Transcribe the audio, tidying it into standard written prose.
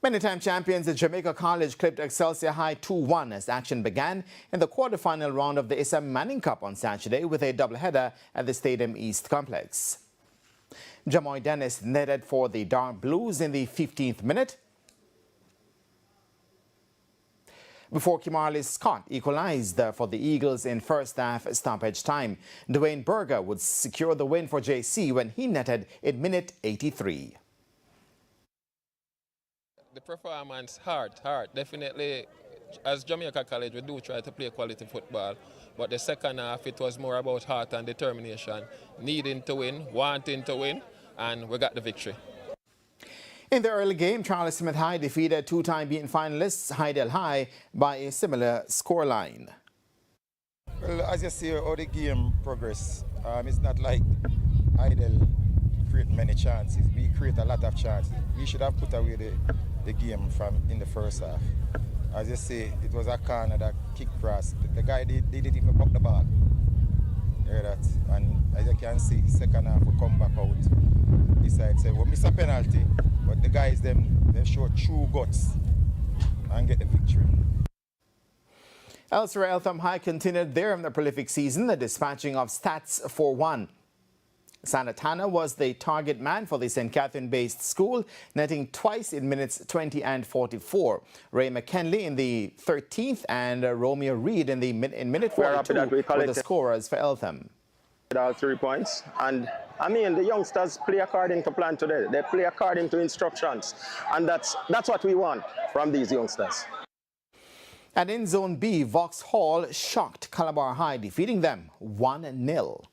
Many-time champions the Jamaica College clipped Excelsior High 2-1 as action began in the quarter-final round of the Issa Manning Cup on Saturday with a doubleheader at the Stadium East complex. Jamoy Dennis netted for the Dark Blues in the 15th minute before Kimarley Scott equalized for the Eagles in first-half stoppage time. Dwayne Berger would secure the win for JC when he netted in minute 83. The performance, hard. Definitely, as Jamaica College, we do try to play quality football. But the second half, it was more about heart and determination, needing to win, wanting to win, and we got the victory. In the early game, Charles Smith High defeated two-time beaten finalists Hydel High by a similar scoreline. Well, as you see how the game progress, it's not like Hydel create many chances. We create a lot of chances. We should have put away the game from in the first half. As you see, it was a corner that kicked cross. The guy didn't even buck the ball. Hear that? And as you can see, second half we come back out. Besides, we miss a penalty, but the guys they show true guts and get the victory. Elsewhere, Eltham High continued their prolific season, the dispatching of Stats 4-1. Sanatana was the target man for the St. Catherine-based school, netting twice in minutes 20 and 44. Ray McKinley in the 13th and Romeo Reed in minute 42 were the scorers for Eltham. All 3 points, and I mean the youngsters play according to plan today. They play according to instructions, and that's what we want from these youngsters. And in Zone B, Vauxhall shocked Calabar High, defeating them 1-0.